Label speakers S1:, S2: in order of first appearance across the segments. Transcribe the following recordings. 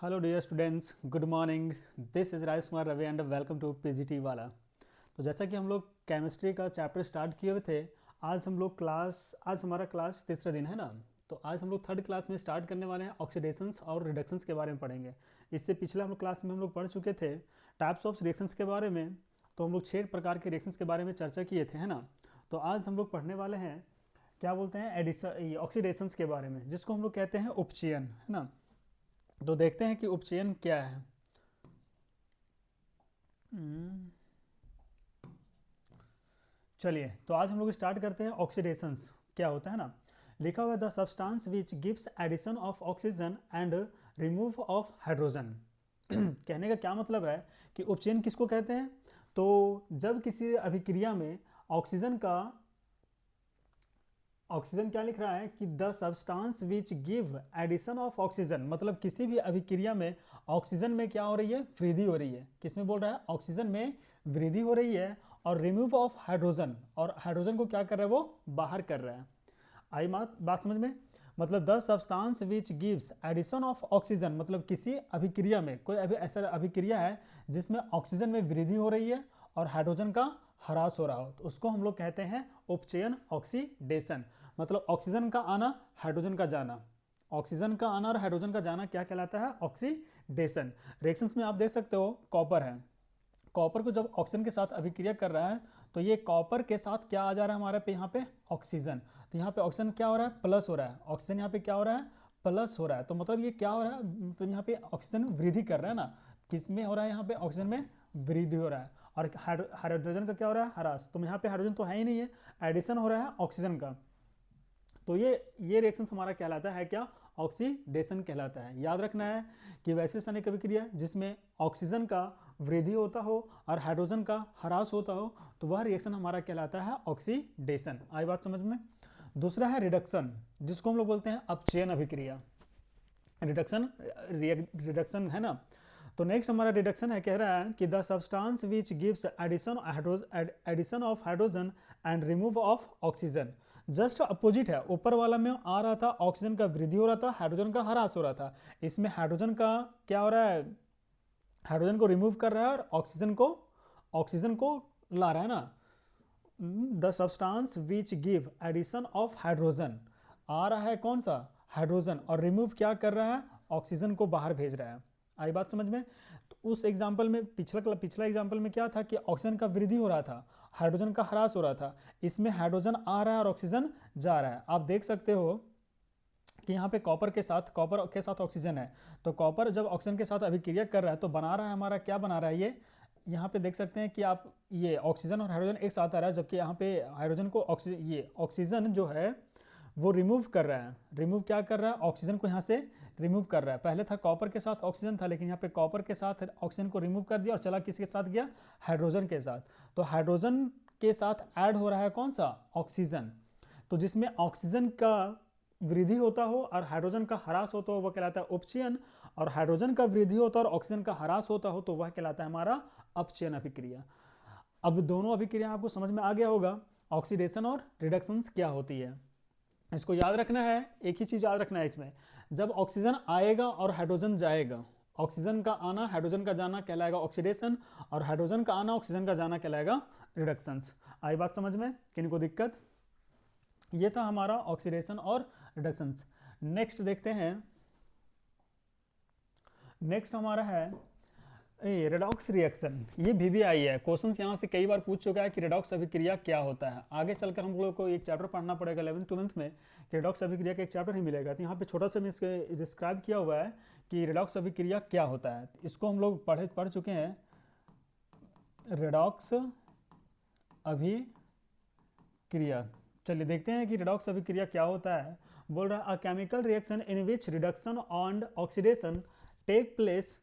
S1: Hello dear students, good morning. This is Rajesh Kumar Ravi and welcome to PGT वाला। तो जैसा कि हम लोग केमिस्ट्री का चैप्टर स्टार्ट किए हुए थे, आज हमारा क्लास तीसरा दिन है ना। तो आज हम लोग थर्ड क्लास में स्टार्ट करने वाले हैं, ऑक्सीडेशंस और रिडक्शंस के बारे में पढ़ेंगे। इससे पिछले हम लोग क्लास में हम लोग पढ़ चुके थे टाइप्स ऑफ रिएक्शंस के बारे में। तो हम लोग 6 प्रकार के रिएक्शंस के बारे में चर्चा किए थे, है ना। तो आज हम लोग पढ़ने वाले हैं, क्या बोलते हैं, एडिशन ऑक्सीडेशंस के बारे में, जिसको हम लोग कहते हैं उपचयन, है ना। तो देखते हैं कि उपचयन क्या है। हम्म, चलिए, तो आज हम लोग स्टार्ट करते हैं ऑक्सीडेशंस क्या होता है ना। लिखा हुआ है the substance which gives addition of oxygen and remove of hydrogen. कहने का क्या मतलब है कि उपचयन किसको कहते हैं। तो जब किसी अभिक्रिया में ऑक्सीजन क्या लिख रहा है कि the substance which give addition of oxygen, मतलब किसी भी अभिक्रिया में ऑक्सीजन में क्या हो रही है, वृद्धि हो रही है। किसमें बोल रहा है, ऑक्सीजन में वृद्धि हो रही है। और रिमूव ऑफ हाइड्रोजन, और हाइड्रोजन को क्या कर रहा है, वो बाहर कर रहा है। आई बात समझ में। मतलब the substance which gives addition of oxygen, मतलब किसी अभिक्रिया में, कोई ऐसा अभिक्रिया है जिसमें ऑक्सीजन में वृद्धि हो रही है और हाइड्रोजन का ह्रास हो रहा हो, तो उसको हम लोग कहते हैं उपचयन, ऑक्सीडेशन। मतलब ऑक्सीजन का आना, हाइड्रोजन का जाना। ऑक्सीजन का आना और हाइड्रोजन का जाना क्या कहलाता है, ऑक्सीडेशन। रिएक्शंस में आप देख सकते हो कॉपर है। कॉपर को जब ऑक्सीजन के साथ अभिक्रिया कर रहा है, तो ये कॉपर के साथ क्या आ जा रहा है हमारे पे, यहाँ पे ऑक्सीजन। तो यहाँ पे ऑक्सीजन क्या हो रहा है, प्लस हो रहा है। ऑक्सीजन यहाँ पे क्या हो रहा है, प्लस हो रहा है। तो मतलब ये क्या हो रहा है, तो यहाँ पे ऑक्सीजन वृद्धि कर रहा है ना। किस में हो रहा है, यहाँ पे ऑक्सीजन में वृद्धि हो रहा है। और हाइड्रोजन का क्या हो रहा है, ह्रास। तो यहाँ पे हाइड्रोजन तो है ही नहीं है, एडिशन हो रहा है ऑक्सीजन का। तो ये रिएक्शन हमारा कहलाता है क्या, ऑक्सीडेशन कहलाता है। याद रखना है कि वैसे रासायनिक अभिक्रिया जिसमें ऑक्सीजन का वृद्धि होता हो और हाइड्रोजन का ह्रास होता हो, तो वह रिएक्शन हमारा कहलाता है ऑक्सीडेशन। आई बात समझ में। दूसरा है रिडक्शन, जिसको हम लोग बोलते हैं अपचयन अभिक्रिया। रिडक्शन है ना। तो नेक्स्ट हमारा रिडक्शन है, कह रहा है कि the substance which gives addition of hydrogen and remove of oxygen. Just opposite है, ऊपर वाला में आ रहा था ऑक्सीजन का वृद्धि हो रहा था, हाइड्रोजन का ह्रास हो रहा था। इसमें हाइड्रोजन का क्या हो रहा है, हाइड्रोजन को रिमूव कर रहा है और ऑक्सीजन को ला रहा है ना। The substance which give addition of hydrogen, आ रहा है कौन सा, हाइड्रोजन, और रिमूव क्या कर रहा है, ऑक्सीजन को बाहर भेज रहा है। आई बात समझ में। तो उस एग्जाम्पल में, पिछला एग्जाम्पल में क्या था कि ऑक्सीजन का वृद्धि हो रहा था, हाइड्रोजन का ह्रास हो रहा था। इसमें हाइड्रोजन आ रहा है और ऑक्सीजन जा रहा है। आप देख सकते हो कि यहाँ पे कॉपर के साथ ऑक्सीजन है। तो कॉपर जब ऑक्सीजन के साथ अभिक्रिया कर रहा है, तो बना रहा है हमारा, क्या बना रहा है ये, यहाँ पे देख सकते हैं कि आप, ये ऑक्सीजन और हाइड्रोजन एक साथ आ रहा है, जबकि यहाँ पे हाइड्रोजन को ऑक्सीजन जो है वो रिमूव कर रहा है। रिमूव क्या कर रहा है, ऑक्सीजन को यहाँ से रिमूव कर रहा है। पहले था कॉपर के साथ ऑक्सीजन था, लेकिन यहाँ पे कॉपर के साथ ऑक्सीजन को रिमूव कर दिया और चला किसके साथ गया, हाइड्रोजन के साथ। तो हाइड्रोजन के साथ ऐड हो रहा है कौन सा, ऑक्सीजन। तो जिसमें ऑक्सीजन का वृद्धि होता हो और हाइड्रोजन का ह्रास होता हो, वह कहलाता है उपचयन। और हाइड्रोजन का वृद्धि होता हो और ऑक्सीजन का ह्रास होता हो, तो वह कहलाता है हमारा अपचयन अभिक्रिया। अब दोनों अभिक्रिया आपको समझ में आ गया होगा, ऑक्सीडेशन और रिडक्शन क्या होती है। इसको याद रखना है, एक ही चीज याद रखना है इसमें, जब ऑक्सीजन आएगा और हाइड्रोजन जाएगा, ऑक्सीजन का आना हाइड्रोजन का जाना कहलाएगा ऑक्सीडेशन, और हाइड्रोजन का आना ऑक्सीजन का जाना कहलाएगा रिडक्शंस। आई बात समझ में, किनको दिक्कत। ये था हमारा ऑक्सीडेशन और रिडक्शंस। नेक्स्ट देखते हैं, नेक्स्ट हमारा है रेडॉक्स रिएक्शन। ये भी आई है, क्वेश्चंस यहाँ से कई बार पूछ चुका है कि रेडॉक्स अभिक्रिया क्या होता है। आगे चलकर हम लोग को एक चैप्टर पढ़ना पड़ेगा 11th-12th में, कि रेडॉक्स अभिक्रिया का एक चैप्टर ही मिलेगा। तो यहाँ पे छोटा सा इसके डिस्क्राइब किया हुआ है कि रेडॉक्स अभिक्रिया क्या होता है। इसको हम लोग पढ़ चुके हैं, रेडॉक्स अभिक्रिया। चलिए देखते हैं कि रेडॉक्स अभिक्रिया क्या होता है। बोल रहा है, a chemical reaction in which reduction and oxidation take place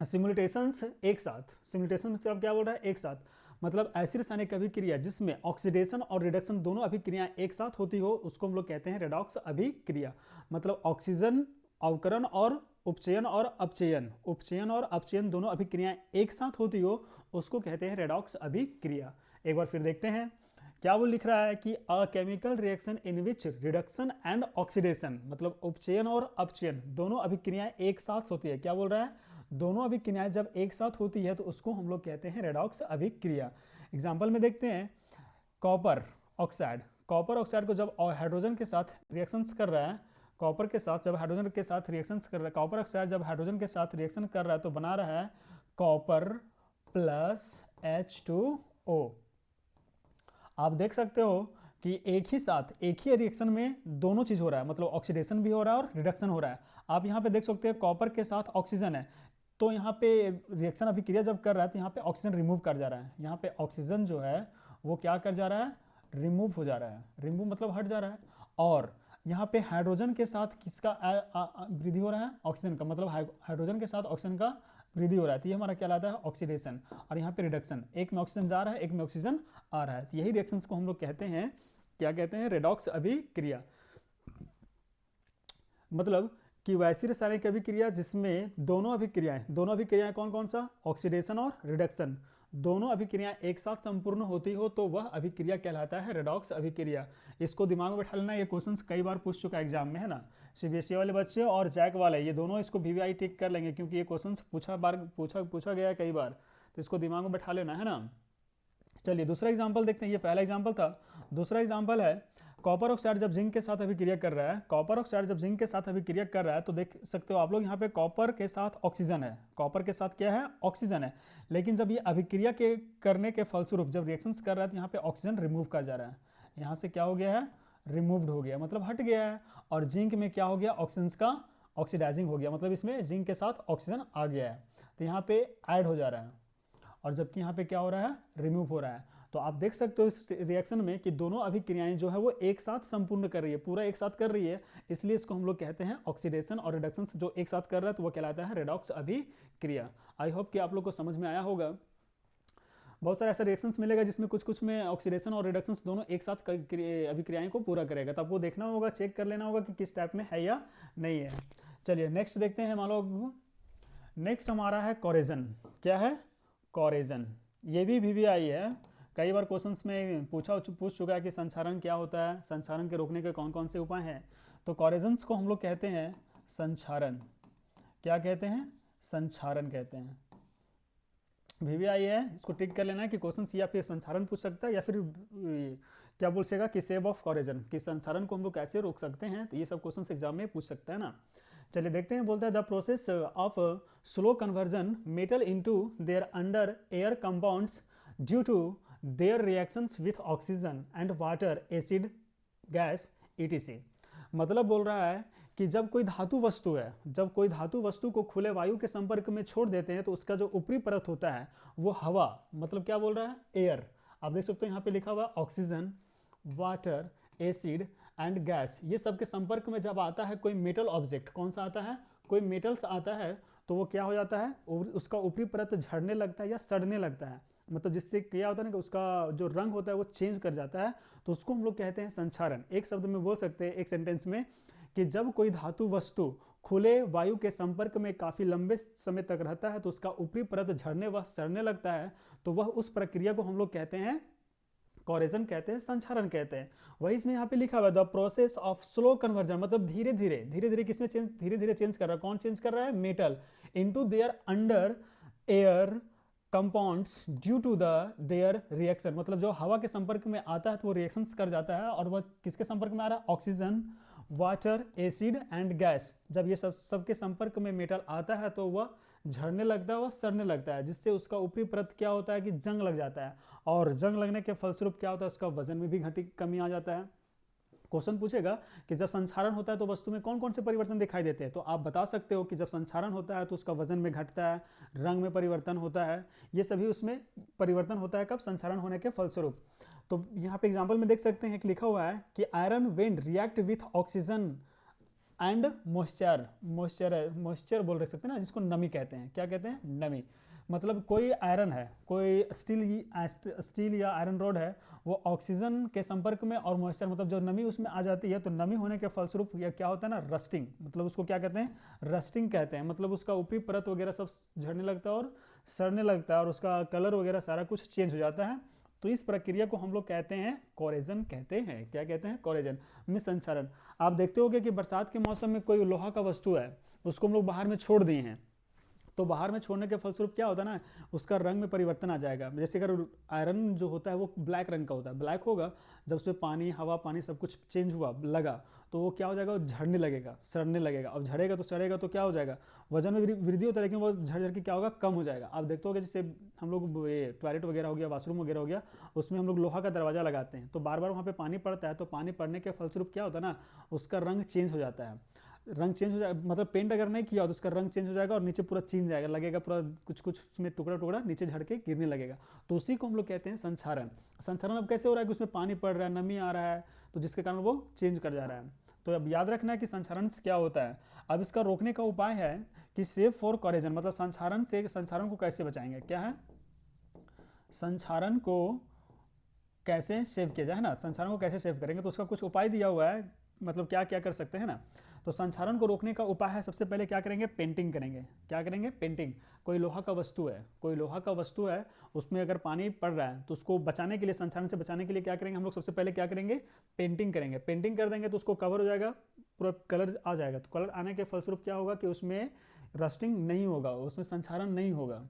S1: simultaneously एक साथ। सिमुलेटेशन से अब क्या बोल रहा है, एक साथ। मतलब ऐसी रासायनिक अभिक्रिया जिसमें ऑक्सीडेशन और रिडक्शन दोनों अभिक्रियाएं एक साथ होती हो, उसको हम लोग कहते हैं रेडॉक्स अभिक्रिया। मतलब ऑक्सीजन अवकरण और उपचयन और अपचयन दोनों अभिक्रियाएं एक साथ होती हो, उसको कहते हैं रेडॉक्स अभिक्रिया। एक बार फिर देखते हैं क्या वो लिख रहा है कि अ chemical reaction in which reduction and oxidation, मतलब उपचयन और अपचयन दोनों अभिक्रियाएं एक साथ होती है। क्या बोल रहा है, दोनों अभिक्रियाएं जब एक साथ होती है तो उसको हम लोग कहते हैं रेडॉक्स अभिक्रिया। एग्जाम्पल में देखते हैं, कॉपर ऑक्साइड, कॉपर ऑक्साइड को जब हाइड्रोजन के साथ रिएक्शंस कर रहा है, कॉपर के साथ जब हाइड्रोजन के साथ रिएक्शंस कर रहा है, कॉपर ऑक्साइड जब हाइड्रोजन के साथ रिएक्शन कर रहा है तो बना रहा है कॉपर प्लस H2O। आप देख सकते हो कि एक ही साथ एक ही रिएक्शन में दोनों चीज हो रहा है, मतलब ऑक्सीडेशन भी हो रहा है और रिडक्शन हो रहा है। आप यहाँ पे देख सकते हैं कॉपर के साथ ऑक्सीजन है, तो यहाँ पे रिएक्शन अभिक्रिया जब कर रहा है तो यहाँ पे ऑक्सीजन रिमूव कर जा रहा है, यहाँ पे ऑक्सीजन जो है वो क्या कर जा रहा है, रिमूव हो जा रहा है, रिमूव मतलब हट जा रहा है। और यहाँ पे हाइड्रोजन के साथ किसका वृद्धि हो रहा है, ऑक्सीजन का, मतलब हाइड्रोजन के साथ ऑक्सीजन का वृद्धि हो रहा है, तो ये हमारा क्या लाता है, ऑक्सीडेशन। और यहाँ पे रिडक्शन, एक में ऑक्सीजन जा रहा है, एक में ऑक्सीजन आ रहा है, तो यही रिएक्शंस को हम लोग कहते हैं, क्या कहते हैं, रेडॉक्स अभिक्रिया। मतलब कि वैसी रासायनिक अभिक्रिया जिसमें दोनों अभिक्रियाएं कौन कौन सा, ऑक्सीडेशन और रिडक्शन, दोनों अभिक्रियाएं एक साथ संपूर्ण होती हो तो वह अभिक्रिया कहलाता है रेडॉक्स अभिक्रिया। इसको दिमाग में बैठा लेना, ये क्वेश्चंस कई बार पूछ चुका है एग्जाम में, है ना। सीबीएसई वाले बच्चे और जैक वाले ये दोनों इसको वीवीआई टिक कर लेंगे, क्योंकि ये क्वेश्चंस पूछा गया है कई बार, तो इसको दिमाग में बैठा लेना, है ना। चलिए दूसरा एग्जाम्पल देखते हैं, ये पहला एग्जाम्पल था। दूसरा एग्जाम्पल है, कॉपर ऑक्साइड जब जिंक के साथ अभिक्रिया कर रहा है, कॉपर ऑक्साइड जब जिंक के साथ अभिक्रिया कर रहा है तो देख सकते हो आप लोग यहाँ पे कॉपर के साथ ऑक्सीजन है, कॉपर के साथ क्या है, ऑक्सीजन है। लेकिन जब ये अभिक्रिया के करने के फलस्वरूप जब रिएक्शंस कर रहा है तो यहाँ पे ऑक्सीजन रिमूव कर जा रहा है, यहाँ से क्या हो गया है, रिमूव्ड हो गया, मतलब हट गया है। और जिंक में क्या हो गया, ऑक्सीजन का ऑक्सीडाइजिंग हो गया, मतलब इसमें जिंक के साथ ऑक्सीजन आ गया है, तो यहाँ पे ऐड हो जा रहा है। और जबकि यहाँ पे क्या हो रहा है, रिमूव हो रहा है। तो आप देख सकते हो इस रिएक्शन में कि दोनों अभिक्रियाएं जो है वो एक साथ संपूर्ण कर रही है, पूरा एक साथ कर रही है, इसलिए इसको हम लोग कहते हैं ऑक्सीडेशन और रिडक्शन जो एक साथ कर रहा है तो वो कहलाता है रेडॉक्स अभिक्रिया। आई होप कि आप लोग को समझ में आया होगा। बहुत सारे ऐसे रिएक्शंस मिलेगा जिसमें कुछ में ऑक्सीडेशन और रिडक्शन दोनों एक साथ अभिक्रियाएं को पूरा करेगा, तो आपको देखना होगा, चेक कर लेना होगा कि किस टाइप में है या नहीं है। चलिए नेक्स्ट देखते हैं मान लो, नेक्स्ट हमारा है कोरेजन। क्या है, कोरेजन, ये भी वीवीआई है, कई बार क्वेश्चंस में पूछ चुका है कि संक्षारण क्या होता है, संक्षारण के रोकने के कौन कौन से उपाय हैं। तो कोरेजन्स को हम लोग कहते हैं संक्षारण। क्या कहते हैं, संक्षारण कहते हैं। वीवीआई है, इसको टिक कर लेना है कि क्वेश्चंस या फिर संक्षारण पूछ सकता है या फिर क्या बोल सकेगा कि सेव ऑफ कोरेजन, कि संक्षारण को हम लोग कैसे रोक सकते हैं, तो ये सब क्वेश्चन एग्जाम में पूछ सकता है ना। चलिए देखते हैं, बोलता है the process of slow conversion metal into their under air compounds due to their reactions with oxygen and water, acid, gas, etc। मतलब बोल रहा है कि जब कोई धातु वस्तु है, जब कोई धातु वस्तु को खुले वायु के संपर्क में छोड़ देते हैं तो उसका जो ऊपरी परत होता है वो हवा, मतलब क्या बोल रहा है, एयर। आप देख सकते हो यहाँ पे लिखा हुआ oxygen, water, acid and gas, ये सब के संपर्क में जब आता है कोई मेटल ऑब्जेक्ट, कौन सा आता है, कोई मेटल्स आता है, तो वो क्या हो जाता है, उसका ऊपरी परत झड़ने लगता है या सड़ने लगता है, मतलब जिससे क्या होता है ना कि उसका जो रंग होता है वो चेंज कर जाता है, तो उसको हम लोग कहते हैं संक्षारण। एक शब्द में बोल सकते हैं, एक सेंटेंस में, कि जब कोई धातु वस्तु खुले वायु के संपर्क में काफी लंबे समय तक रहता है तो उसका ऊपरी परत झड़ने व सड़ने लगता है, तो वह उस प्रक्रिया को हम लोग कहते हैं कोरेजन कहते हैं, संक्षारण कहते हैं। वही इसमें यहाँ पे लिखा हुआ है the process of slow conversion, मतलब धीरे धीरे किसमें चेंज, धीरे धीरे चेंज कर रहा है, कौन चेंज कर रहा है, metal, into their under air compounds due to their reaction, मतलब जो हवा के संपर्क में आता है तो वो रिएक्शंस कर जाता है, और वह किसके संपर्क में आ रहा है, oxygen, water, acid and gas. जब ये सब के संपर्क में मेटल आता है तो वह झड़ने लगता है, वह सड़ने लगता है, जिससे उसका ऊपरी परत क्या होता है कि जंग लग जाता है, और जंग लगने के फलस्वरूप क्या होता है, उसका वजन में भी कमी आ जाता है। क्वेश्चन पूछेगा कि जब संक्षारण होता है तो वस्तु में कौन कौन से परिवर्तन दिखाई देते हैं, तो आप बता सकते हो कि जब संक्षारण होता है तो उसका वजन में घटता है, रंग में परिवर्तन होता है, ये सभी उसमें परिवर्तन होता है कब, संक्षारण होने के फलस्वरूप। तो यहाँ पे एग्जाम्पल में देख सकते हैं कि लिखा हुआ है कि iron when react with oxygen and moisture बोल सकते हैं ना, जिसको नमी कहते हैं। क्या कहते हैं, नमी। मतलब कोई आयरन है, कोई स्टील या आयरन रॉड है, वो ऑक्सीजन के संपर्क में और मॉइस्चर, मतलब जो नमी उसमें आ जाती है, तो नमी होने के फलस्वरूप यह क्या होता है ना, रस्टिंग, मतलब उसको क्या कहते हैं, रस्टिंग कहते हैं। मतलब उसका ऊपरी परत वगैरह सब झड़ने लगता है और सड़ने लगता है और उसका कलर वगैरह सारा कुछ चेंज हो जाता है, तो इस प्रक्रिया को हम लोग कहते हैं कोरेजन कहते हैं। क्या कहते हैं? कोरेजन में संचारण। आप देखते होगे कि बरसात के मौसम में कोई लोहा का वस्तु है, उसको हम लोग बाहर में छोड़ दिए हैं, तो बाहर में छोड़ने के फलस्वरूप क्या होता है ना, उसका रंग में परिवर्तन आ जाएगा। जैसे अगर आयरन जो होता है वो ब्लैक रंग का होता है, ब्लैक होगा, जब उसमें पानी हवा पानी सब कुछ चेंज हुआ लगा तो वो क्या हो जाएगा, वो झड़ने लगेगा, सड़ने लगेगा। अब झड़ेगा तो सड़ेगा तो क्या हो जाएगा, वजन में वृद्धि होता है, लेकिन वो झड़ झड़ के क्या होगा, कम हो जाएगा। आप देखते होगे जैसे हम लोग ये टॉयलेट वगैरह हो गया, वाशरूम वगैरह हो गया, उसमें हम लोग लोहा का दरवाजा लगाते हैं, तो बार बार वहाँ पे पानी पड़ता है, तो पानी पड़ने के फलस्वरूप क्या होता है ना, उसका रंग चेंज हो जाता है। रंग चेंज हो जाएगा, मतलब पेंट अगर नहीं किया तो उसका रंग चेंज हो जाएगा और नीचे पूरा चीन जाएगा, लगेगा पूरा कुछ कुछ उसमें टुकड़ा टुकड़ा नीचे झड़ के गिरने लगेगा। तो उसी को हम लोग कहते हैं संक्षारण। संक्षारण अब कैसे हो रहा है कि उसमें पानी पड़ रहा है, नमी आ रहा है, तो जिसके कारण वो चेंज कर जा रहा है। तो अब याद रखना है कि संक्षारण क्या होता है। अब इसका रोकने का उपाय है कि सेव फॉर कोरेजन, मतलब संक्षारण से, संक्षारण को कैसे बचाएंगे, क्या है, संक्षारण को कैसे सेव किया जाए, है ना, संक्षारण को कैसे सेव करेंगे, तो उसका कुछ उपाय दिया हुआ है, मतलब क्या क्या कर सकते हैं ना। तो संक्षारण को रोकने का उपाय है, सबसे पहले क्या करेंगे, पेंटिंग करेंगे। क्या करेंगे, पेंटिंग। कोई लोहा का वस्तु है, कोई लोहा का वस्तु है, उसमें अगर पानी पड़ रहा है तो उसको बचाने के लिए, संक्षारण से बचाने के लिए क्या करेंगे हम लोग, सबसे पहले क्या करेंगे, पेंटिंग करेंगे। पेंटिंग कर देंगे तो उसको कवर हो जाएगा, पूरा कलर आ जाएगा। तो कलर आने के फलस्वरूप क्या होगा कि उसमें रस्टिंग नहीं होगा, उसमें संक्षारण नहीं होगा।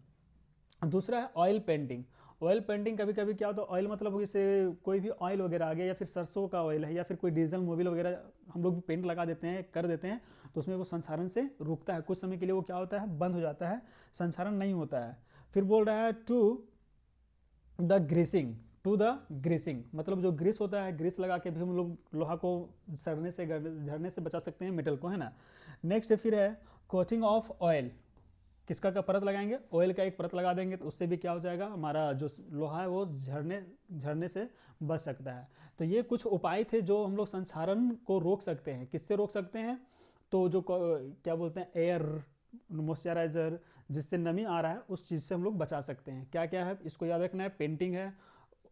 S1: दूसरा है ऑयल पेंटिंग। ऑयल पेंटिंग कभी कभी क्या होता है, ऑयल मतलब जैसे कोई भी ऑयल वगैरह आ गया, या फिर सरसों का ऑयल है, या फिर कोई डीजल मोबिल वगैरह हम लोग भी पेंट लगा देते हैं, कर देते हैं, तो उसमें वो संक्षारण से रुकता है, कुछ समय के लिए वो क्या होता है, बंद हो जाता है, संक्षारण नहीं होता है। फिर बोल रहा है to the greasing, to the greasing, मतलब जो ग्रीस होता है, ग्रीस लगा के भी हम लोग लोहा को सड़ने से झड़ने से बचा सकते हैं, मेटल को, है ना। नेक्स्ट फिर है कोटिंग ऑफ ऑयल। किसका का परत लगाएंगे, ऑयल का एक परत लगा देंगे, तो उससे भी क्या हो जाएगा, हमारा जो लोहा है वो झड़ने से बच सकता है। तो ये कुछ उपाय थे जो हम लोग संक्षारण को रोक सकते हैं। किससे रोक सकते हैं, तो जो क्या बोलते हैं, एयर मॉइस्चराइजर, जिससे नमी आ रहा है उस चीज़ से हम लोग बचा सकते हैं। क्या क्या है इसको याद रखना है, पेंटिंग है,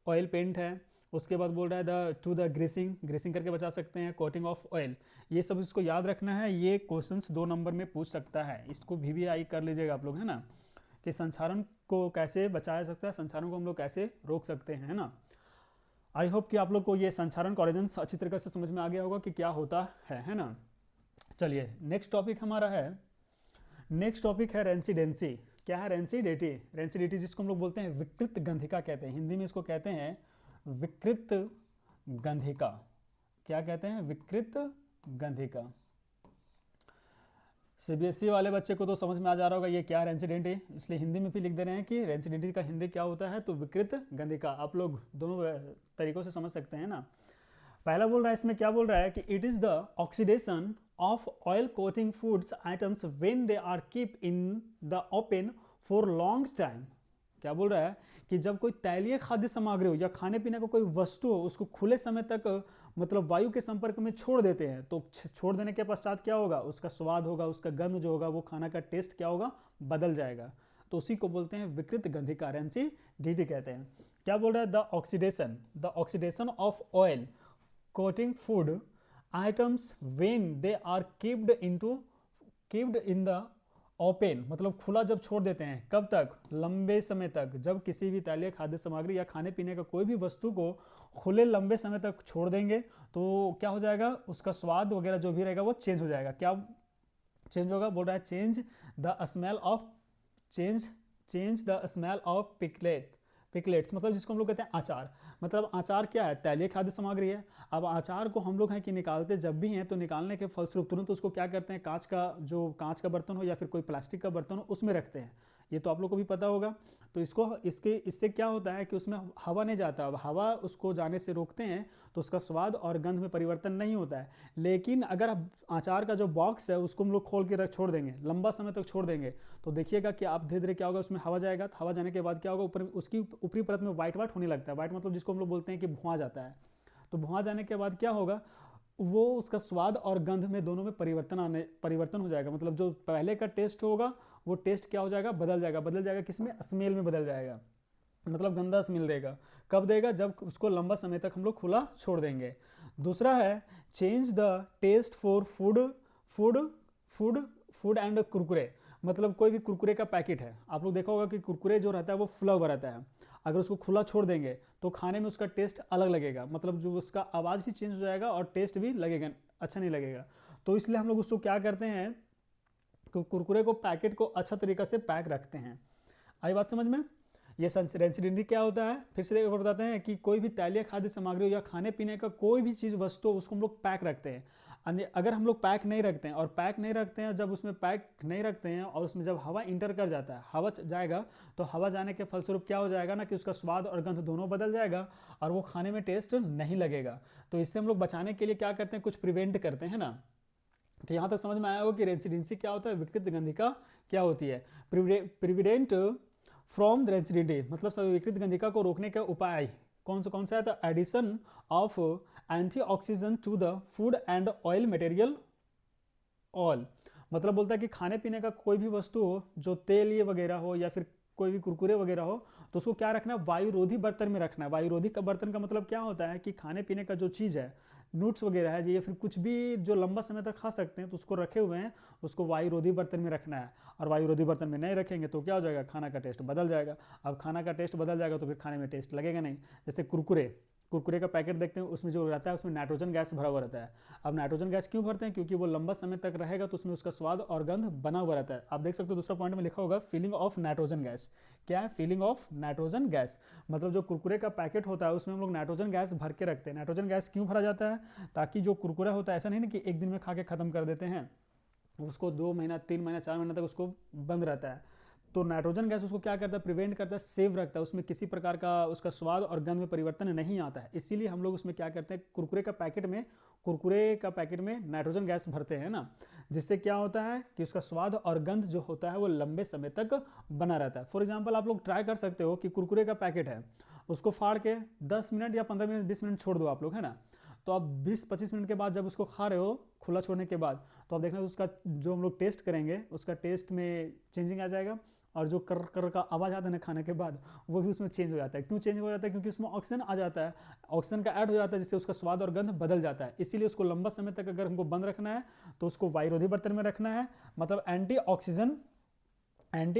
S1: ऑयल पेंट है, उसके बाद बोल रहा है the two the greasing, greasing करके बचा सकते हैं, कोटिंग ऑफ ऑयल, ये सब इसको याद रखना है। ये क्वेश्चंस 2 नंबर में पूछ सकता है, इसको VVI कर लीजिएगा आप लोग, है ना, कि संक्षारण को कैसे बचाया सकता है, संक्षारण को हम लोग कैसे रोक सकते हैं, है ना। आई होप कि आप लोग को ये संक्षारण कोरेजन अच्छी तरीके से समझ में आ गया होगा कि क्या होता है ना। चलिए नेक्स्ट टॉपिक हमारा है, नेक्स्ट टॉपिक है रेंसिडेंसी। क्या है, रेंसिडिटी। रेंसिडिटी जिसको हम लोग बोलते हैं विकृत गंधिका कहते हैं, हिंदी में इसको कहते हैं विकृत गंधिका। क्या कहते हैं, विकृत गंधिका। CBSE वाले बच्चे को तो समझ में आ जा रहा होगा ये क्या रेंसिडेंटी, इसलिए हिंदी में भी लिख दे रहे हैं कि रेंसिडेंटी का हिंदी क्या होता है, तो विकृत गंधिका। आप लोग दोनों तरीकों से समझ सकते हैं ना। पहला बोल रहा है, इसमें क्या बोल रहा है कि it is the oxidation of oil coating foods items when they are keep in the open for long time. क्या बोल रहा है कि जब कोई तैलीय खाद्य सामग्री हो या खाने पीने का कोई वस्तु हो, उसको खुले समय तक मतलब वायु के संपर्क में छोड़ देते हैं, तो छोड़ देने के पश्चात क्या होगा, उसका स्वाद होगा, उसका गंध जो होगा, वो खाना का टेस्ट क्या होगा, बदल जाएगा। तो उसी को बोलते हैं विकृत गंधिका, रेंसिडिटी कहते हैं। क्या बोल रहा है, the oxidation of oil coating food items when they are kept in the open, मतलब खुला जब छोड़ देते हैं, कब तक, लंबे समय तक। जब किसी भी तैलीय खाद्य सामग्री या खाने पीने का कोई भी वस्तु को खुले लंबे समय तक छोड़ देंगे तो क्या हो जाएगा, उसका स्वाद वगैरह जो भी रहेगा वो चेंज हो जाएगा। क्या चेंज होगा, बोल रहा है चेंज द स्मेल ऑफ पिकलेट्स, मतलब जिसको हम लोग कहते हैं अचार। मतलब अचार क्या है, तैलीय खाद्य सामग्री है। अब अचार को हम लोग हैं कि निकालते जब भी हैं तो निकालने के फलस्वरूप तुरंत उसको क्या करते हैं, कांच का बर्तन हो या फिर कोई प्लास्टिक का बर्तन हो उसमें रखते हैं, ये तो आप लोग को भी पता होगा। तो इससे क्या होता है कि उसमें हवा नहीं जाता, अब हवा उसको जाने से रोकते हैं तो उसका स्वाद और गंध में परिवर्तन नहीं होता है। लेकिन अगर अचार का जो बॉक्स है उसको हम लोग खोल के छोड़ देंगे, लंबा समय तक छोड़ देंगे, तो देखिएगा कि आप धीरे धीरे क्या होगा, उसमें हवा जाएगा, तो हवा जाने के बाद क्या होगा, ऊपर उसकी ऊपरी परत में वाइट होने लगता है। वाइट मतलब जिसको हम लोग बोलते हैं कि भुआ जाता है। तो भुआ जाने के बाद क्या होगा, वो उसका स्वाद और गंध में दोनों में परिवर्तन हो जाएगा। मतलब जो पहले का टेस्ट होगा वो टेस्ट क्या हो जाएगा, बदल जाएगा किसमें, स्मेल में बदल जाएगा, मतलब गंदा स्मेल देगा। कब देगा, जब उसको लंबा समय तक हम लोग खुला छोड़ देंगे। दूसरा है change the taste for food and Kurkure, मतलब कोई भी कुरकुरे का पैकेट है, आप लोग देखा होगा कि कुरकुरे जो रहता है वो फुला हुआ रहता है। अगर उसको खुला छोड़ देंगे तो खाने में उसका टेस्ट अलग लगेगा, मतलब जो उसका आवाज़ भी चेंज हो जाएगा और टेस्ट भी लगेगा, अच्छा नहीं लगेगा। तो इसलिए हम लोग उसको क्या करते हैं, कुरकुरे को पैकेट को अच्छा तरीक़ा से पैक रखते हैं। आई बात समझ में? ये रेंसिडिटी क्या होता है, फिर से बताते हैं कि कोई भी तैलीय खाद्य सामग्री या खाने पीने का कोई भी चीज़ वस्तु उसको हम लोग पैक रखते हैं। अगर हम लोग पैक नहीं रखते हैं, और पैक नहीं रखते हैं, जब उसमें पैक नहीं रखते हैं और उसमें जब हवा इंटर कर जाता है, हवा जाएगा, तो हवा जाने के फलस्वरूप क्या हो जाएगा ना कि उसका स्वाद और गंध दोनों बदल जाएगा और वो खाने में टेस्ट नहीं लगेगा। तो इससे हम लोग बचाने के लिए क्या करते हैं, कुछ प्रिवेंट करते हैं ना। तो यहाँ तक समझ में आया होगा कि रेंसिडेंसी क्या होता है, विकृत गंधिका क्या होती है। प्रिविडेंट फ्रॉम रेंसिडिटी मतलब सभी विकृत गंधिका को रोकने का उपाय कौन सा है, तो addition of antioxidant to the food and oil material oil. मतलब बोलता है कि खाने पीने का कोई भी वस्तु हो, जो तेल ये वगैरह हो या फिर कोई भी कुरकुरे वगैरह हो, तो उसको क्या रखना है, वायुरोधी बर्तन में रखना है। वायुरोधी का बर्तन का मतलब क्या होता है कि खाने पीने का जो चीज़ है, नूट्स वगैरह है या फिर कुछ भी जो लंबा समय तक खा सकते हैं, तो उसको रखे हुए हैं, उसको वायुरोधी बर्तन में रखना है। और वायुरोधी बर्तन में नहीं रखेंगे तो क्या हो जाएगा, खाना का टेस्ट बदल जाएगा। अब खाना का टेस्ट बदल जाएगा तो फिर खाने में टेस्ट लगेगा नहीं। जैसे कुरकुरे का पैकेट देखते हैं, उसमें जो रहता है उसमें नाइट्रोजन गैस भरा हुआ रहता है। अब नाइट्रोजन गैस क्यों भरते हैं, क्योंकि वो लंबा समय तक रहेगा तो उसमें उसका स्वाद और गंध बना हुआ रहता है। आप देख सकते हो दूसरा पॉइंट में लिखा होगा फीलिंग ऑफ नाइट्रोजन गैस। क्या है, फीलिंग ऑफ नाइट्रोजन गैस, मतलब जो कुरकुरे का पैकेट होता है उसमें हम लोग नाइट्रोजन गैस भर के रखते हैं। नाइट्रोजन गैस क्यों भरा जाता है, ताकि जो कुरकुरा होता है, ऐसा नहीं ना कि एक दिन में खा के खत्म कर देते हैं, उसको 2 महीना 3 महीना 4 महीना तक उसको बंद रहता है। तो नाइट्रोजन गैस उसको क्या करता है, प्रिवेंट करता है, सेव रखता है, उसमें किसी प्रकार का उसका स्वाद और गंध में परिवर्तन नहीं आता है। इसीलिए हम लोग उसमें क्या करते हैं, कुरकुरे का पैकेट में नाइट्रोजन गैस भरते हैं ना, जिससे क्या होता है कि उसका स्वाद और गंध जो होता है वो लंबे समय तक बना रहता है। फॉर एग्जाम्पल आप लोग ट्राई कर सकते हो कि कुरकुरे का पैकेट है, उसको फाड़ के 10 मिनट या 15 मिनट 20 मिनट छोड़ दो आप लोग, है ना। तो आप 20-25 मिनट के बाद जब उसको खा रहे हो खुला छोड़ने के बाद, तो आप देखना उसका जो हम लोग टेस्ट करेंगे, उसका टेस्ट में चेंजिंग आ जाएगा। और जो कर कर का आवाज़ आता है ना खाने के बाद, वो भी उसमें चेंज हो जाता है। क्यों चेंज हो जाता है, क्योंकि उसमें ऑक्सीजन आ जाता है, ऑक्सीजन का ऐड हो जाता है, जिससे उसका स्वाद और गंध बदल जाता है। इसीलिए उसको लंबा समय तक अगर हमको बंद रखना है तो उसको वायुरोधी बर्तन में रखना है, मतलब anti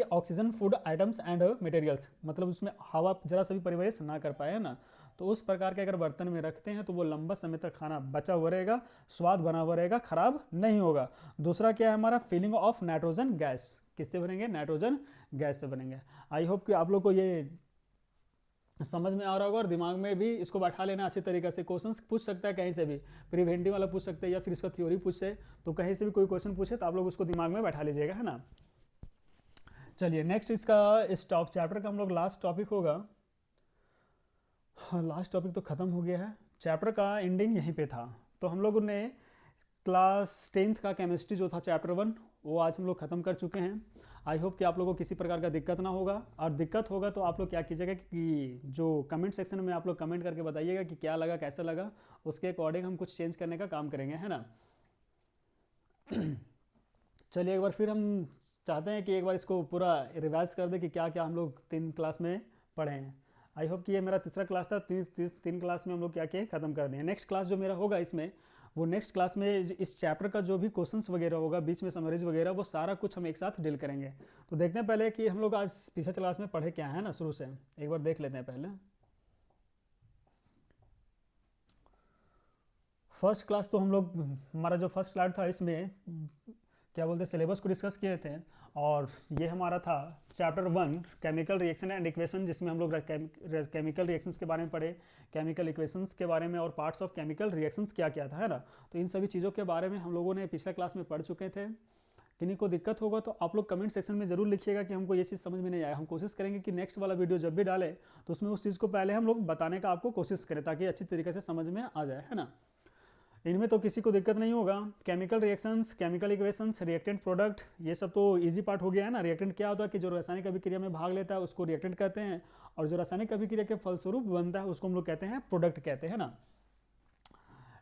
S1: oxygen food items and materials, मतलब उसमें हवा जरा सा भी प्रवेश ना कर पाए, है ना। तो उस प्रकार के अगर बर्तन में रखते हैं तो वो लंबा समय तक खाना बचा हुआ रहेगा, स्वाद बना हुआ रहेगा, खराब नहीं होगा। दूसरा क्या है हमारा, फीलिंग ऑफ नाइट्रोजन गैस। किससे बनेंगे, नाइट्रोजन गैस से बनेंगे। आई होप कि आप लोग को ये समझ में आ रहा होगा और दिमाग में भी इसको बैठा लेना अच्छे तरीके से। क्वेश्चंस पूछ सकता है कहीं से भी, प्रिवेंटिव वाला पूछ सकते हैं या फिर इसका थ्योरी पूछे, तो कहीं से भी कोई क्वेश्चन पूछे तो आप लोग उसको दिमाग में बैठा लीजिएगा, है ना। चलिए नेक्स्ट इसका इस टॉप चैप्टर का हम लोग लास्ट टॉपिक होगा। हाँ, लास्ट टॉपिक तो ख़त्म हो गया है, चैप्टर का एंडिंग यहीं पे था। तो हम लोगों ने क्लास 10th का केमिस्ट्री जो था चैप्टर 1, वो आज हम लोग ख़त्म कर चुके हैं। आई होप कि आप लोगों को किसी प्रकार का दिक्कत ना होगा, और दिक्कत होगा तो आप लोग क्या कीजिएगा कि जो कमेंट सेक्शन में आप लोग कमेंट करके बताइएगा कि क्या लगा, कैसा लगा, उसके अकॉर्डिंग हम कुछ चेंज करने का काम करेंगे, है ना। चलिए एक बार फिर हम चाहते हैं कि एक बार इसको पूरा रिवाइज कर दें कि क्या क्या हम लोग 3 क्लास में पढ़े हैं। आई होप कि ये मेरा तीसरा क्लास था, 3 क्लास में हम लोग क्या क्या ख़त्म कर दें। नेक्स्ट क्लास जो मेरा होगा इसमें, वो नेक्स्ट क्लास में इस चैप्टर का जो भी क्वेश्चंस वगैरह होगा, बीच में समरीज वगैरह, वो सारा कुछ हम एक साथ डील करेंगे। तो देखते हैं पहले कि हम लोग आज पिछले क्लास में पढ़े क्या है ना, शुरू से एक बार देख लेते हैं पहले। फर्स्ट क्लास तो हम लोग, हमारा जो फर्स्ट स्लाइड था इसमें क्या बोलते हैं, सिलेबस को डिस्कस किए थे। और ये हमारा था chapter 1 chemical reaction and equation, जिसमें हम लोग केमिकल रिएक्शंस के बारे में पढ़े, केमिकल इक्वेशंस के बारे में, और पार्ट्स ऑफ केमिकल रिएक्शंस क्या क्या था, है ना। तो इन सभी चीज़ों के बारे में हम लोगों ने पिछले क्लास में पढ़ चुके थे। किन्हीं को दिक्कत होगा तो आप लोग कमेंट सेक्शन में जरूर लिखिएगा कि हमको ये चीज़ समझ में नहीं आया। हम कोशिश करेंगे कि नेक्स्ट वाला वीडियो जब भी डालें तो उसमें उस चीज़ को पहले हम लोग बताने का आपको कोशिश करें, ताकि अच्छी तरीके से समझ में आ जाए, है ना। इनमें तो किसी को दिक्कत नहीं होगा। Chemical reactions, chemical equations, reactant product, ये सब तो इजी पार्ट हो गया है ना। रिएक्टेंट क्या होता है कि जो रासायनिक अभिक्रिया में भाग लेता है उसको रिएक्टेंट कहते हैं, और जो रासायनिक अभिक्रिया के फलस्वरूप बनता है उसको हम लोग कहते हैं प्रोडक्ट कहते हैं ना।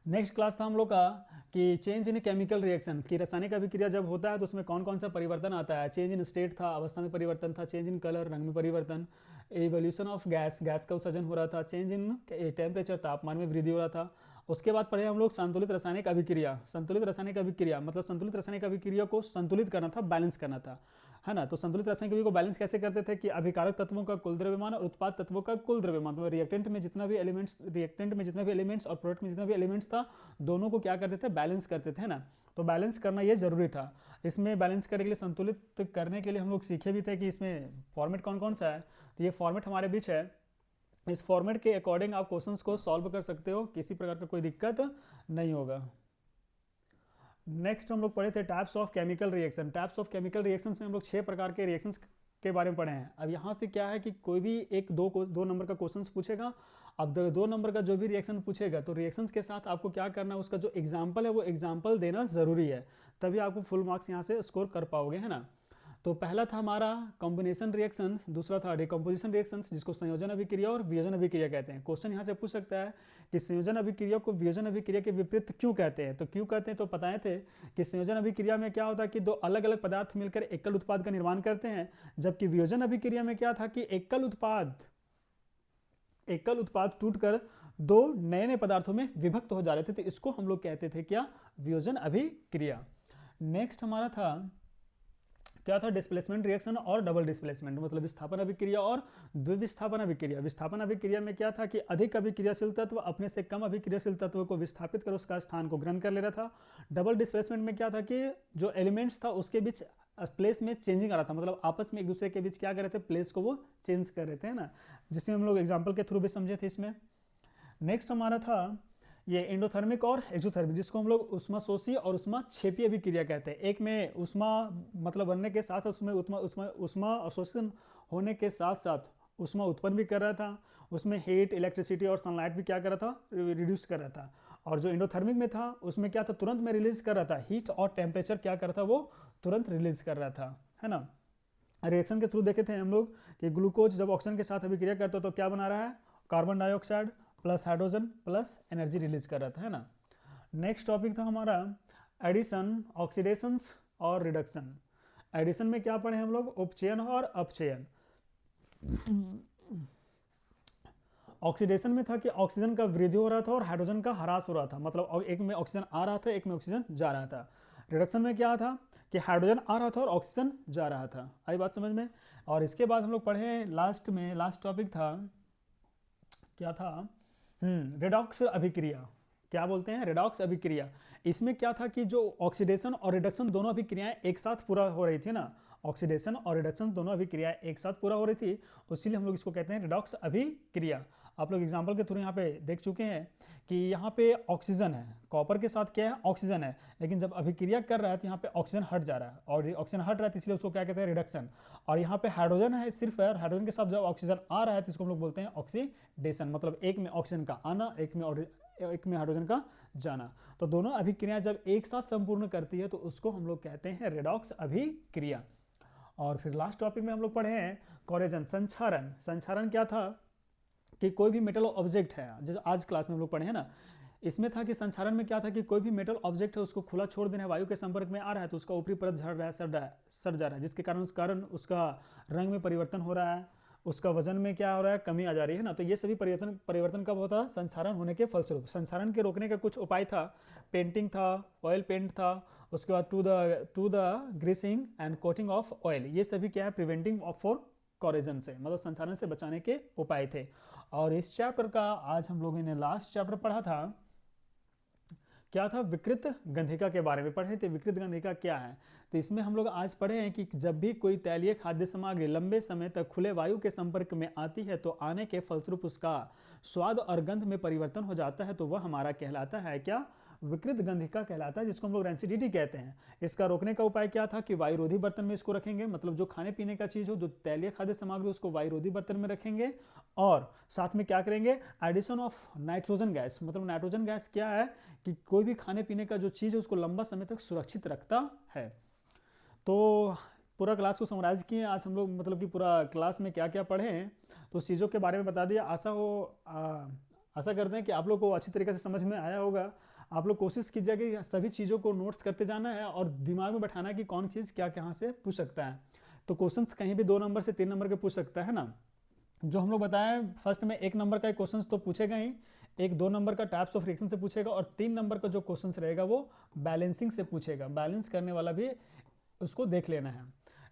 S1: नेक्स्ट क्लास था हम लोग का कि चेंज इन केमिकल रिएक्शन, कि रासायनिक अभिक्रिया जब होता है तो उसमें कौन कौन सा परिवर्तन आता है। चेंज इन स्टेट था, अवस्था में परिवर्तन था। चेंज इन कलर, रंग में परिवर्तन। एवोल्यूशन ऑफ गैस, गैस का उत्सर्जन हो रहा था। चेंज इन टेम्परेचर, तापमान में वृद्धि हो रहा था। उसके बाद पढ़े हम लोग संतुलित रासायनिक अभिक्रिया। संतुलित रासायनिक अभिक्रिया मतलब संतुलित रासायनिक अभिक्रिया को संतुलित करना था, बैलेंस करना था। है ना। तो संतुलित रासायनिक अभिक्रिया को बैलेंस कैसे करते थे कि अभिकारक तत्वों का कुल द्रव्यमान और उत्पाद तत्वों का कुल द्रव्यमान, तो रिएक्टेंट में जितना भी एलिमेंट्स और प्रोडक्ट में जितना भी एलिमेंट्स था, दोनों को क्या करते थे, बैलेंस करते थे, है ना। तो बैलेंस करना ये जरूरी था। इसमें बैलेंस करने के लिए, संतुलित करने के लिए हम लोग सीखे भी थे कि इसमें फॉर्मेट कौन कौन सा है। तो ये फॉर्मेट हमारे बीच है, इस फॉर्मेट के अकॉर्डिंग आप क्वेश्चंस को सॉल्व कर सकते हो, किसी प्रकार का कोई दिक्कत नहीं होगा। नेक्स्ट हम लोग पढ़े थे types of chemical reaction. Types of chemical reactions में हम लोग 6 प्रकार के रिएक्शंस के बारे में पढ़े हैं। अब यहाँ से क्या है कि कोई भी एक दो नंबर का क्वेश्चन पूछेगा। अब 2 नंबर का जो भी रिएक्शन पूछेगा, तो रिएक्शंस के साथ आपको क्या करना है, उसका जो एग्जाम्पल है वो एग्जाम्पल देना जरूरी है, तभी आपको फुल मार्क्स यहाँ से स्कोर कर पाओगे, है ना। तो पहला था हमारा कॉम्बिनेशन रिएक्शन, दूसरा था डिकम्पोजिशन रिएक्शंस, जिसको संयोजन अभिक्रिया और वियोजन अभिक्रिया कहते हैं। क्वेश्चन यहाँ से पूछ सकता है कि संयोजन अभिक्रिया को वियोजन अभिक्रिया के विपरीत क्यों कहते हैं। तो क्यों कहते हैं, तो बताए थे कि संयोजन अभिक्रिया में क्या होता है कि 2 अलग अलग पदार्थ मिलकर एकल उत्पाद का निर्माण करते हैं, जबकि वियोजन अभिक्रिया में क्या था कि एकल उत्पाद टूटकर 2 नए पदार्थों में विभक्त हो जा रहे थे। तो इसको हम लोग कहते थे क्या, वियोजन अभिक्रिया। नेक्स्ट हमारा था क्या था, डिस्प्लेसमेंट रिएक्शन और डबल डिस्प्लेसमेंट, मतलब विस्थापन अभिक्रिया और द्विविस्थापन अभिक्रिया। विस्थापन अभिक्रिया में क्या था कि अधिक अभिक्रियाशील तत्व अपने से कम अभिक्रियाशील तत्व को विस्थापित कर उसका स्थान को ग्रहण कर ले रहा था। डबल डिस्प्लेसमेंट में क्या था कि जो एलिमेंट्स था उसके बीच प्लेस में चेंजिंग आ रहा था, मतलब आपस में एक दूसरे के बीच क्या कर रहे थे, प्लेस को वो चेंज कर रहे थे, है ना, जिसे हम लोग एग्जाम्पल के थ्रू भी समझे थे इसमें। नेक्स्ट हमारा था ये एंडोथर्मिक और एक्सोथर्मिक, जिसको हम लोग उष्माशोषी और उष्माक्षेपी अभिक्रिया कहते हैं। एक में उष्मा मतलब बनने के साथ उसमें उष्मा अवशोषण होने के साथ साथ उष्मा उत्पन्न भी कर रहा था, उसमें हीट, इलेक्ट्रिसिटी और सनलाइट भी क्या कर रहा था, रिड्यूस कर रहा था। और जो एंडोथर्मिक में था उसमें क्या था, तुरंत में रिलीज कर रहा था, हीट और टेम्परेचर क्या कर रहा था, वो तुरंत रिलीज कर रहा था, है ना। रिएक्शन के थ्रू देखे थे हम लोग कि ग्लूकोज जब ऑक्सीजन के साथ अभिक्रिया करता है तो क्या बना रहा है, carbon dioxide plus hydrogen plus energy release कर रहा था, है ना। नेक्स्ट टॉपिक था हमारा एडिशन, ऑक्सीडेशंस और रिडक्शन। एडिशन में क्या पढ़े हम लोग, उपचयन और अपचयन। ऑक्सीडेशन में था कि ऑक्सीजन का वृद्धि हो रहा था और हाइड्रोजन का ह्रास हो रहा था, मतलब एक में ऑक्सीजन आ रहा था, एक में ऑक्सीजन जा रहा था। रिडक्शन में क्या था कि हाइड्रोजन आ रहा था और ऑक्सीजन जा रहा था। आई बात समझ में। और इसके बाद हम लोग पढ़े लास्ट टॉपिक था क्या था, रेडॉक्स अभिक्रिया। क्या बोलते हैं, रेडॉक्स अभिक्रिया। इसमें क्या था कि जो ऑक्सीडेशन और रिडक्शन दोनों अभिक्रियाएं एक साथ पूरा हो रही थी ना, ऑक्सीडेशन और रिडक्शन दोनों अभिक्रियाएं एक साथ पूरा हो रही थी, इसीलिए हम लोग इसको कहते हैं रेडॉक्स अभिक्रिया। आप लोग एग्जांपल के थ्रू यहाँ पे देख चुके हैं कि यहाँ पे ऑक्सीजन है, कॉपर के साथ क्या है, ऑक्सीजन है, लेकिन जब अभिक्रिया कर रहा है तो यहाँ पे ऑक्सीजन हट जा रहा है, और ऑक्सीजन हट रहा है तो इसलिए उसको क्या कहते हैं, रिडक्शन। और यहाँ पे हाइड्रोजन है सिर्फ है, और हाइड्रोजन के साथ जब ऑक्सीजन आ रहा है तो इसको हम लोग बोलते हैं ऑक्सीडेशन, मतलब एक में ऑक्सीजन का आना, एक में हाइड्रोजन का जाना। तो दोनों अभिक्रियाएं जब एक साथ संपूर्ण करती है तो उसको हम लोग कहते हैं रेडॉक्स अभिक्रिया। और फिर लास्ट टॉपिक में हम लोग पढ़े हैं कोरेजन, संक्षारण। संक्षारण क्या था कि कोई भी मेटल ऑब्जेक्ट है, जैसे आज क्लास में हम लोग पढ़े हैं ना, इसमें था कि संक्षारण में क्या था कि कोई भी मेटल ऑब्जेक्ट है उसको खुला छोड़ देना है, वायु के संपर्क में आ रहा है तो उसका ऊपरी परत झड़ रहा है, सड़ जा रहा है, जिसके कारण उसका रंग में परिवर्तन हो रहा है, उसका वजन में क्या हो रहा है, कमी आ जा रही है ना। तो ये सभी परिवर्तन कब होता है, संक्षारण होने के फलस्वरूप। संक्षारण के रोकने का कुछ उपाय था, पेंटिंग था, ऑयल पेंट था, उसके बाद to the greasing and coating of oil, ये सभी क्या है, प्रिवेंटिंग फॉर कोरेजन से, मतलब संक्षारण से बचाने के उपाय थे। और इस चैप्टर का आज हम लोगों ने लास्ट चैप्टर पढ़ा था, क्या था, विकृत गंधिका के बारे में पढ़े थे। विकृत गंधिका क्या है, तो इसमें हम लोग आज पढ़े हैं कि जब भी कोई तैलीय खाद्य सामग्री लंबे समय तक खुले वायु के संपर्क में आती है तो आने के फलस्वरूप उसका स्वाद और गंध में परिवर्तन हो जाता है, तो वह हमारा कहलाता है क्या, विकृत गंधिका कहलाता है, जिसको हम लोग रेंसिडिटी कहते हैं। इसका रोकने का उपाय क्या था कि वायुरोधी बर्तन में इसको रखेंगे, मतलब जो खाने पीने का चीज हो, जो तैलीय खाद्य सामग्री उसको वायुरोधी बर्तन में रखेंगे, और साथ में क्या करेंगे, एडिशन ऑफ नाइट्रोजन गैस। मतलब नाइट्रोजन गैस क्या है कि कोई भी खाने पीने का जो चीज है उसको लंबा समय तक सुरक्षित रखता है। तो पूरा क्लास को समराइज किए आज हम लोग, मतलब कि पूरा क्लास में क्या क्या पढ़े हैं तो उस चीज़ों के बारे में बता दिया। आशा करते हैं कि आप लोग को अच्छी तरीके से समझ में आया होगा। आप लोग कोशिश कीजिए कि सभी चीज़ों को नोट्स करते जाना है और दिमाग में बैठाना है कि कौन चीज़ क्या कहाँ से पूछ सकता है। तो क्वेश्चंस कहीं भी 2 नंबर से 3 नंबर के पूछ सकता है ना। जो हम लोग बताएं फर्स्ट में 1 नंबर का क्वेश्चन तो पूछेगा ही, 1-2 नंबर का टाइप्स ऑफ रिएक्शन से पूछेगा, और 3 नंबर का जो क्वेश्चन रहेगा वो बैलेंसिंग से पूछेगा। बैलेंस करने वाला भी उसको देख लेना है।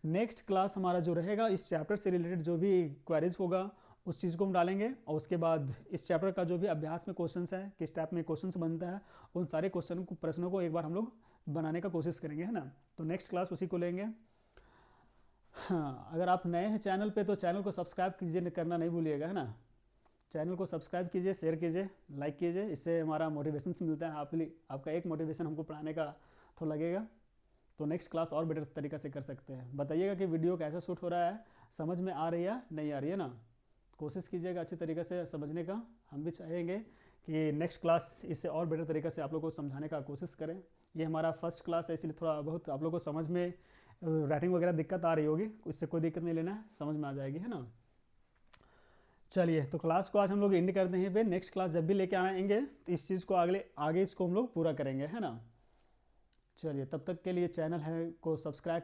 S1: नेक्स्ट क्लास हमारा जो रहेगा इस चैप्टर से रिलेटेड जो भी क्वेरीज होगा उस चीज़ को हम डालेंगे, और उसके बाद इस चैप्टर का जो भी अभ्यास में क्वेश्चंस है, किस टाइप में क्वेश्चंस बनता है, उन सारे प्रश्नों को एक बार हम लोग बनाने का कोशिश करेंगे, है ना। तो नेक्स्ट क्लास उसी को लेंगे। हाँ, अगर आप नए हैं चैनल पे तो चैनल को सब्सक्राइब कीजिए, करना नहीं भूलिएगा, है ना। चैनल को सब्सक्राइब कीजिए, शेयर कीजिए, लाइक कीजिए, इससे हमारा मोटिवेशन मिलता है। आपका एक मोटिवेशन हमको पढ़ाने का तो लगेगा, तो नेक्स्ट क्लास और बेटर तरीक़ा से कर सकते हैं। बताइएगा कि वीडियो कैसा शूट हो रहा है, समझ में आ रही है नहीं आ रही है ना। कोशिश कीजिएगा अच्छी तरीके से समझने का। हम भी चाहेंगे कि नेक्स्ट क्लास इससे और बेटर तरीके से आप लोगों को समझाने का कोशिश करें। ये हमारा फर्स्ट क्लास है, इसलिए थोड़ा बहुत आप लोगों को समझ में राइटिंग वगैरह दिक्कत आ रही होगी, इससे कोई दिक्कत नहीं लेना है, समझ में आ जाएगी, है ना। चलिए, तो क्लास को आज हम लोग एंड करते हैं। नेक्स्ट क्लास जब भी लेके आएंगे तो इस चीज़ को आगे इसको हम लोग पूरा करेंगे, है ना। चलिए, तब तक के लिए चैनल है को सब्सक्राइब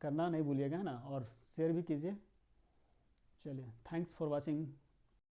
S1: करना नहीं भूलिएगा, है ना, और शेयर भी कीजिए। चलिए, थैंक्स फॉर वॉचिंग।